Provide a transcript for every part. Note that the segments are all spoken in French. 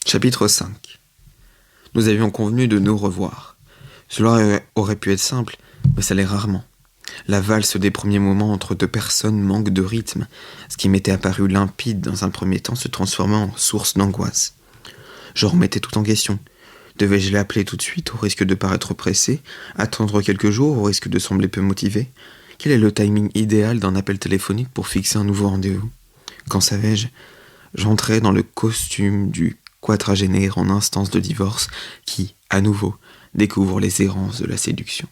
Chapitre 5. Nous avions convenu de nous revoir. Cela aurait pu être simple, mais ça l'est rarement. La valse des premiers moments entre deux personnes manque de rythme. Ce qui m'était apparu limpide dans un premier temps se transforma en source d'angoisse. Je remettais tout en question. Devais-je l'appeler tout de suite au risque de paraître pressé, attendre quelques jours au risque de sembler peu motivé? Quel est le timing idéal d'un appel téléphonique pour fixer un nouveau rendez-vous? Qu'en savais-je? J'entrais dans le costume du quadragénaire en instance de divorce qui, à nouveau, découvre les errances de la séduction.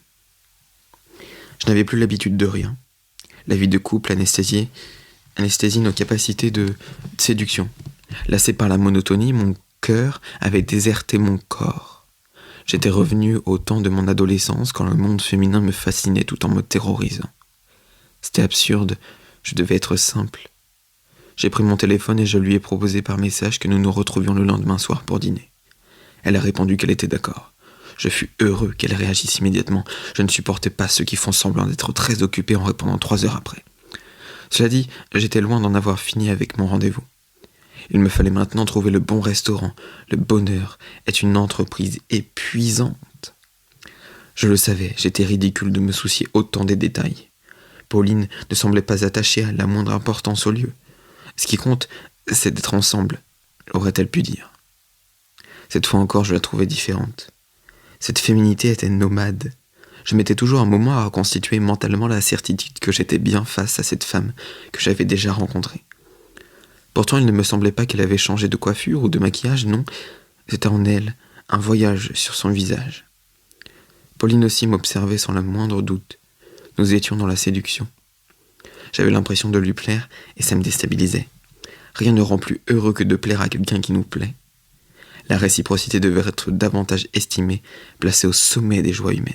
Je n'avais plus l'habitude de rien. La vie de couple anesthésie nos capacités de séduction. Lassé par la monotonie, mon cœur avait déserté mon corps. J'étais revenu au temps de mon adolescence quand le monde féminin me fascinait tout en me terrorisant. C'était absurde, je devais être simple. J'ai pris mon téléphone et je lui ai proposé par message que nous nous retrouvions le lendemain soir pour dîner. Elle a répondu qu'elle était d'accord. Je fus heureux qu'elle réagisse immédiatement. Je ne supportais pas ceux qui font semblant d'être très occupés en répondant 3 heures après. Cela dit, j'étais loin d'en avoir fini avec mon rendez-vous. Il me fallait maintenant trouver le bon restaurant. Le bonheur est une entreprise épuisante. Je le savais, j'étais ridicule de me soucier autant des détails. Pauline ne semblait pas attachée à la moindre importance au lieu. Ce qui compte, c'est d'être ensemble, aurait-elle pu dire. Cette fois encore, je la trouvais différente. Cette féminité était nomade. Je mettais toujours un moment à reconstituer mentalement la certitude que j'étais bien face à cette femme que j'avais déjà rencontrée. Pourtant, il ne me semblait pas qu'elle avait changé de coiffure ou de maquillage, non. C'était en elle, un voyage sur son visage. Pauline aussi m'observait sans le moindre doute. Nous étions dans la séduction. J'avais l'impression de lui plaire et ça me déstabilisait. Rien ne rend plus heureux que de plaire à quelqu'un qui nous plaît. La réciprocité devait être davantage estimée, placée au sommet des joies humaines.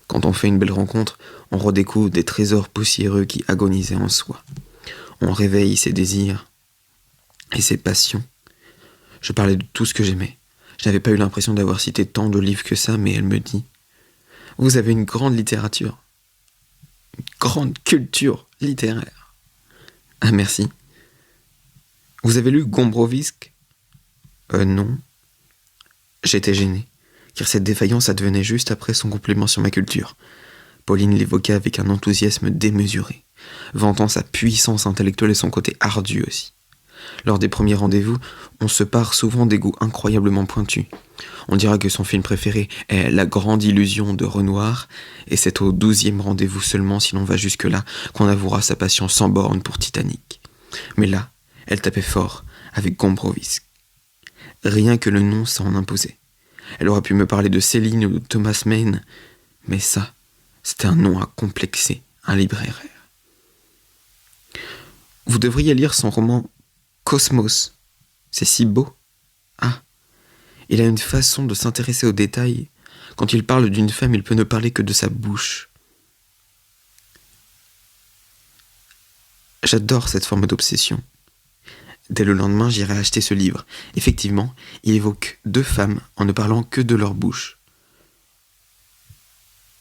Quand on fait une belle rencontre, on redécouvre des trésors poussiéreux qui agonisaient en soi. On réveille ses désirs et ses passions. Je parlais de tout ce que j'aimais. Je n'avais pas eu l'impression d'avoir cité tant de livres que ça, mais elle me dit « Vous avez une grande littérature, une grande culture littéraire. » Ah merci. Vous avez lu Gombrowicz ? Non. J'étais gêné, car cette défaillance advenait juste après son compliment sur ma culture. Pauline l'évoquait avec un enthousiasme démesuré, vantant sa puissance intellectuelle et son côté ardu aussi. Lors des premiers rendez-vous, on se part souvent des goûts incroyablement pointus. On dira que son film préféré est La Grande Illusion de Renoir, et c'est au 12e rendez-vous seulement, si l'on va jusque-là, qu'on avouera sa passion sans borne pour Titanic. Mais là, elle tapait fort, avec Gombrowicz. Rien que le nom s'en imposait. Elle aurait pu me parler de Céline ou de Thomas Mann, mais ça, c'était un nom à complexer, un libraire. Vous devriez lire son roman Cosmos. C'est si beau. Ah, il a une façon de s'intéresser aux détails. Quand il parle d'une femme, il peut ne parler que de sa bouche. J'adore cette forme d'obsession. Dès le lendemain, j'irai acheter ce livre. Effectivement, il évoque 2 femmes en ne parlant que de leur bouche.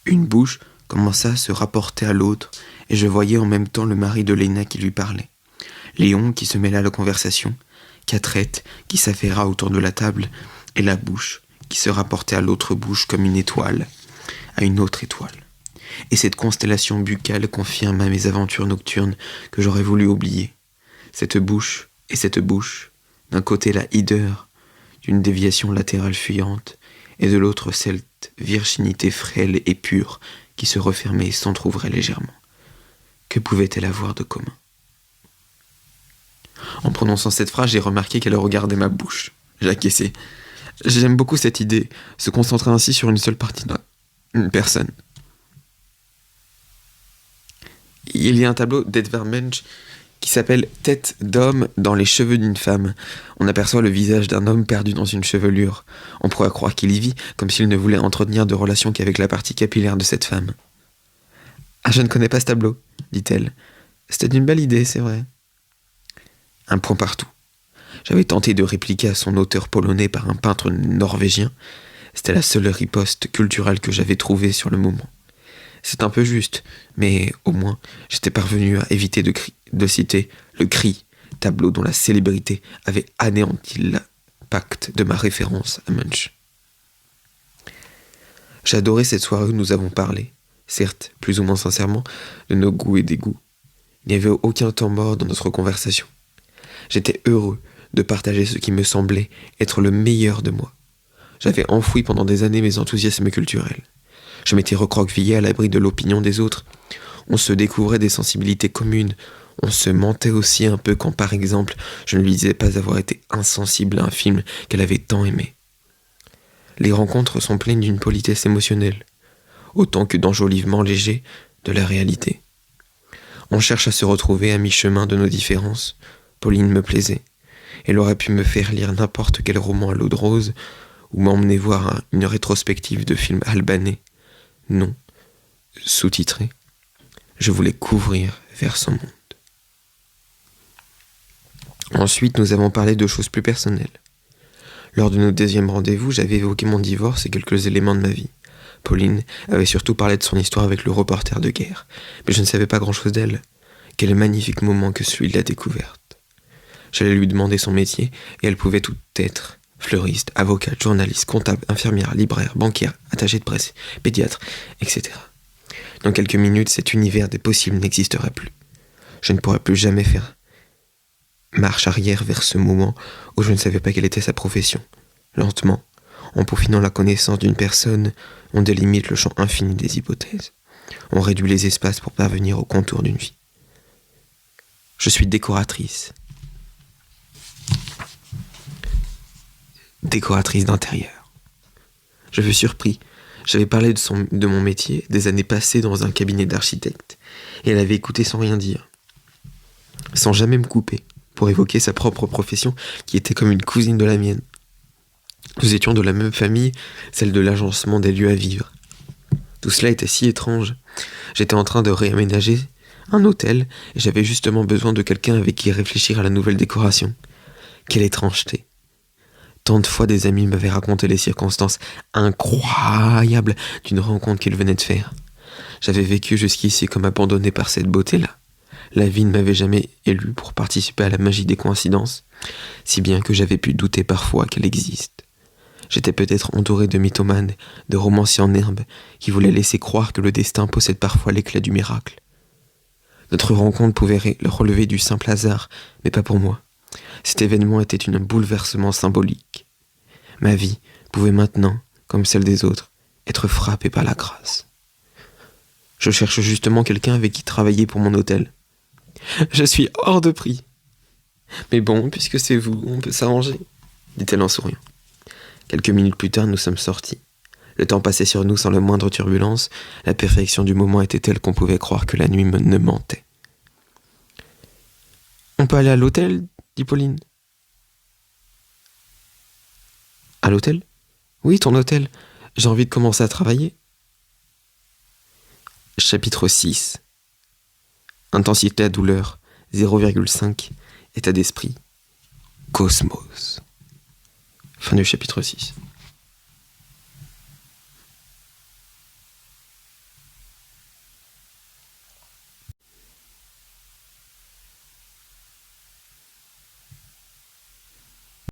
Une bouche commença à se rapporter à l'autre, et je voyais en même temps le mari de Léna qui lui parlait. Léon qui se mêla à la conversation, Catherette qui s'affaira autour de la table, et la bouche qui se rapportait à l'autre bouche comme une étoile, à une autre étoile. Et cette constellation buccale confirma mes aventures nocturnes que j'aurais voulu oublier. Cette bouche et cette bouche, d'un côté la hideur d'une déviation latérale fuyante, et de l'autre cette virginité frêle et pure qui se refermait et s'entr'ouvrait légèrement. Que pouvait-elle avoir de commun? En prononçant cette phrase, j'ai remarqué qu'elle regardait ma bouche. J'acquiesçai. J'aime beaucoup cette idée, se concentrer ainsi sur une seule partie d'une personne. Il y a un tableau d'Edvard Munch qui s'appelle « Tête d'homme dans les cheveux d'une femme ». On aperçoit le visage d'un homme perdu dans une chevelure. On pourrait croire qu'il y vit, comme s'il ne voulait entretenir de relation qu'avec la partie capillaire de cette femme. « Ah, je ne connais pas ce tableau », dit-elle. « C'était une belle idée, c'est vrai. » Un point partout. J'avais tenté de répliquer à son auteur polonais par un peintre norvégien. C'était la seule riposte culturelle que j'avais trouvée sur le moment. C'est un peu juste, mais au moins, j'étais parvenu à éviter de citer le Cri, tableau dont la célébrité avait anéanti l'impact de ma référence à Munch. J'ai adoré cette soirée où nous avons parlé, certes, plus ou moins sincèrement, de nos goûts et dégoûts. Il n'y avait aucun temps mort dans notre conversation. J'étais heureux de partager ce qui me semblait être le meilleur de moi. J'avais enfoui pendant des années mes enthousiasmes culturels. Je m'étais recroquevillé à l'abri de l'opinion des autres. On se découvrait des sensibilités communes. On se mentait aussi un peu quand, par exemple, je ne lui disais pas avoir été insensible à un film qu'elle avait tant aimé. Les rencontres sont pleines d'une politesse émotionnelle, autant que d'enjolivements légers de la réalité. On cherche à se retrouver à mi-chemin de nos différences. Pauline me plaisait. Elle aurait pu me faire lire n'importe quel roman à l'eau de rose ou m'emmener voir une rétrospective de films albanais. Non, sous-titré. Je voulais couvrir vers son monde. Ensuite, nous avons parlé de choses plus personnelles. Lors de notre deuxième rendez-vous, j'avais évoqué mon divorce et quelques éléments de ma vie. Pauline avait surtout parlé de son histoire avec le reporter de guerre, mais je ne savais pas grand-chose d'elle. Quel magnifique moment que celui de la découverte. J'allais lui demander son métier, et elle pouvait tout être. Fleuriste, avocate, journaliste, comptable, infirmière, libraire, banquière, attachée de presse, pédiatre, etc. Dans quelques minutes, cet univers des possibles n'existerait plus. Je ne pourrais plus jamais faire marche arrière vers ce moment où je ne savais pas quelle était sa profession. Lentement, en peaufinant la connaissance d'une personne, on délimite le champ infini des hypothèses. On réduit les espaces pour parvenir au contour d'une vie. Je suis décoratrice. Décoratrice d'intérieur. Je fus surpris. J'avais parlé de mon métier, des années passées dans un cabinet d'architecte, et elle avait écouté sans rien dire, sans jamais me couper, pour évoquer sa propre profession qui était comme une cousine de la mienne. Nous étions de la même famille, celle de l'agencement des lieux à vivre. Tout cela était si étrange. J'étais en train de réaménager un hôtel et j'avais justement besoin de quelqu'un avec qui réfléchir à la nouvelle décoration. Quelle étrangeté. Tant de fois des amis m'avaient raconté les circonstances incroyables d'une rencontre qu'ils venaient de faire. J'avais vécu jusqu'ici comme abandonné par cette beauté-là. La vie ne m'avait jamais élu pour participer à la magie des coïncidences, si bien que j'avais pu douter parfois qu'elle existe. J'étais peut-être entouré de mythomanes, de romanciers en herbe, qui voulaient laisser croire que le destin possède parfois l'éclat du miracle. Notre rencontre pouvait relever du simple hasard, mais pas pour moi. Cet événement était un bouleversement symbolique. Ma vie pouvait maintenant, comme celle des autres, être frappée par la grâce. Je cherche justement quelqu'un avec qui travailler pour mon hôtel. Je suis hors de prix. Mais bon, puisque c'est vous, on peut s'arranger, dit-elle en souriant. Quelques minutes plus tard, nous sommes sortis. Le temps passait sur nous sans la moindre turbulence. La perfection du moment était telle qu'on pouvait croire que la nuit ne mentait. « On peut aller à l'hôtel ?» dit Pauline. « À l'hôtel ? Oui, ton hôtel. J'ai envie de commencer à travailler. » Chapitre 6. Intensité à douleur, 0,5. État d'esprit, cosmos. Fin du chapitre 6.